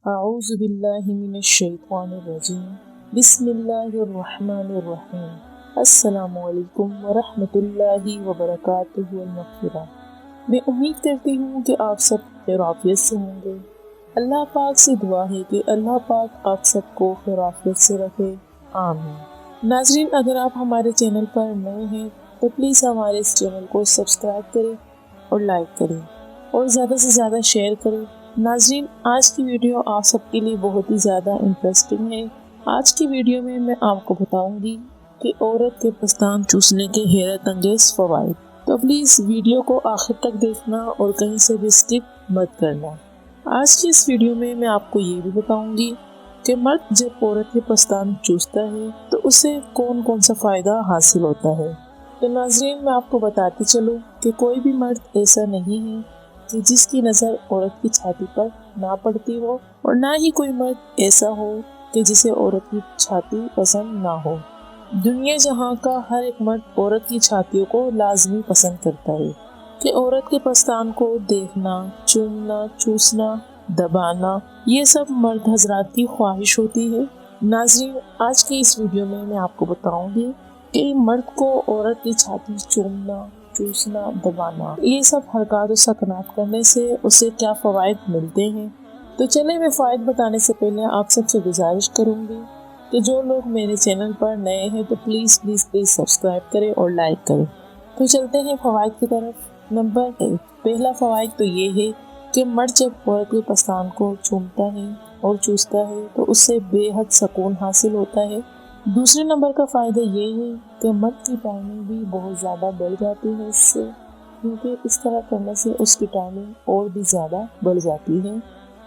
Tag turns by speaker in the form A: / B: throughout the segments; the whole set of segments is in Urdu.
A: اعوذ باللہ من الشیطان الرجیم بسم اللہ الرحمن الرحیم السلام علیکم ورحمۃ اللہ وبرکاتہ المغفرہ۔ میں امید کرتی ہوں کہ آپ سب خیر عافیت سے ہوں گے۔ اللہ پاک سے دعا ہے کہ اللہ پاک آپ سب کو خیر عافیت سے رکھے، آمین۔ ناظرین، اگر آپ ہمارے چینل پر نئے ہیں تو پلیز ہمارے اس چینل کو سبسکرائب کریں اور لائک کریں اور زیادہ سے زیادہ شیئر کریں۔ ناظرین، آج کی ویڈیو آپ سب کے لیے بہت ہی زیادہ انٹرسٹنگ ہے۔ آج کی ویڈیو میں آپ کو بتاؤں گی کہ عورت کے پستان چوسنے کے حیرت انگیز فوائد، تو پلیز ویڈیو کو آخر تک دیکھنا اور کہیں سے بھی اسکپ مت کرنا۔ آج کی اس ویڈیو میں آپ کو یہ بھی بتاؤں گی کہ مرد جب عورت کے پستان چوستا ہے تو اسے کون کون سا فائدہ حاصل ہوتا ہے۔ تو ناظرین، میں آپ کو بتاتی چلوں کہ کوئی بھی مرد ایسا نہیں ہے کہ جس کی نظر عورت کی چھاتی پر نہ پڑتی ہو، اور نہ ہی کوئی مرد ایسا ہو کہ جسے عورت کی چھاتی پسند نہ ہو۔ دنیا جہاں کا ہر ایک مرد عورت کی چھاتیوں کو لازمی پسند کرتا ہے کہ عورت کے پستان کو دیکھنا، چومنا، چوسنا، دبانا، یہ سب مرد حضرات کی خواہش ہوتی ہے۔ ناظرین، آج کی اس ویڈیو میں آپ کو بتاؤں گی کہ مرد کو عورت کی چھاتی چومنا، چوسنا، دبانا، یہ سب حرکات و سکنات کرنے سے اسے کیا فوائد ملتے ہیں۔ تو چلیں، میں فوائد بتانے سے پہلے آپ سب سے گزارش کروں گی کہ جو لوگ میرے چینل پر نئے ہیں تو پلیز سبسکرائب کریں اور لائک کریں۔ تو چلتے ہیں فوائد کی طرف۔ نمبر 1، پہلا فوائد تو یہ ہے کہ مرد جب عورت کے پستان کو چومتا ہے اور چوستا ہے تو اس سے بے حد سکون حاصل ہوتا ہے۔ دوسرے نمبر کا فائدہ یہ ہے کہ مرد کی ٹائمنگ بھی بہت زیادہ بڑھ جاتی ہے اس سے، کیونکہ اس طرح کرنے سے اس کی ٹائمنگ اور بھی زیادہ بڑھ جاتی ہے۔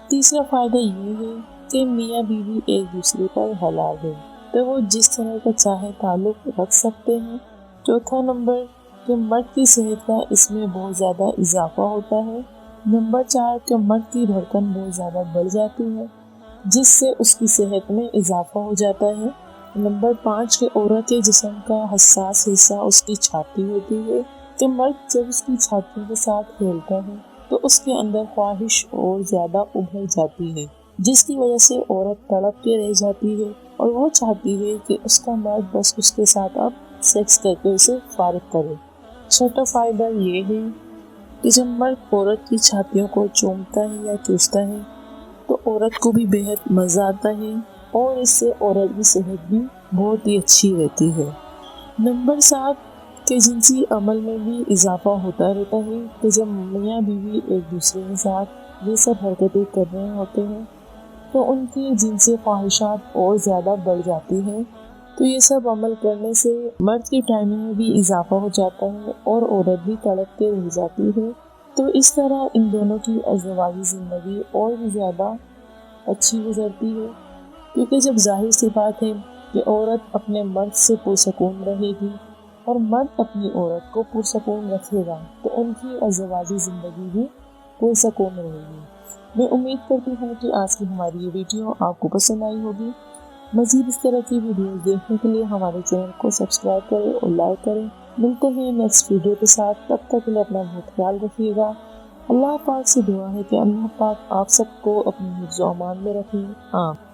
A: تیسرا فائدہ یہ ہے کہ میاں بیوی ایک دوسرے پر حلال ہے تو وہ جس طرح کا چاہے تعلق رکھ سکتے ہیں۔ چوتھا نمبر کہ مرد کی صحت کا اس میں بہت زیادہ اضافہ ہوتا ہے۔ نمبر 4 کہ مرد کی دھڑکن بہت زیادہ بڑھ جاتی ہے جس سے اس کی صحت میں اضافہ ہو جاتا ہے۔ نمبر 5 کہ عورت کے جسم کا حساس حصہ اس کی چھاتی ہوتی ہے کہ مرد جب اس کی چھاتی کے ساتھ کھیلتا ہے تو اس کے اندر خواہش اور زیادہ ابھر جاتی ہے، جس کی وجہ سے عورت تڑپ کے رہ جاتی ہے اور وہ چاہتی ہے کہ اس کا مرد بس اس کے ساتھ اب سیکس کر کے اسے فارغ کرے۔ چھٹا فائدہ یہ ہے کہ جب مرد عورت کی چھاتیوں کو چومتا ہے یا چوستا ہے تو عورت کو بھی بے حد مزہ آتا ہے اور اس سے عورت کی صحت بھی بہت ہی اچھی رہتی ہے۔ نمبر 7 کہ جنسی عمل میں بھی اضافہ ہوتا رہتا ہے کہ جب میاں بیوی ایک دوسرے کے ساتھ یہ سب حرکتیں کر رہے ہوتے ہیں تو ان کی جنسی خواہشات اور زیادہ بڑھ جاتی ہیں۔ تو یہ سب عمل کرنے سے مرد کی ٹائمنگ میں بھی اضافہ ہو جاتا ہے اور عورت بھی تڑپ کے رہ جاتی ہے۔ تو اس طرح ان دونوں کی ازدواجی زندگی اور بھی زیادہ اچھی گزرتی ہے، کیونکہ جب ظاہر سی بات ہے کہ عورت اپنے مرد سے پرسکون رہے گی اور مرد اپنی عورت کو پرسکون رکھے گا تو ان کی ازدواجی زندگی بھی پرسکون رہے گی۔ میں امید کرتی ہوں کہ آج کی ہماری یہ ویڈیو آپ کو پسند آئی ہوگی۔ مزید اس طرح کی ویڈیوز دیکھنے کے لیے ہمارے چینل کو سبسکرائب کریں اور لائک کریں۔ ملتے ہیں نیکسٹ ویڈیو کے ساتھ، تب تک کے لیے اپنا بہت خیال رکھیے گا۔ اللہ پاک سے دعا ہے کہ اللہ پاک آپ سب کو اپنے حفظ و امان میں رکھیں، آمین۔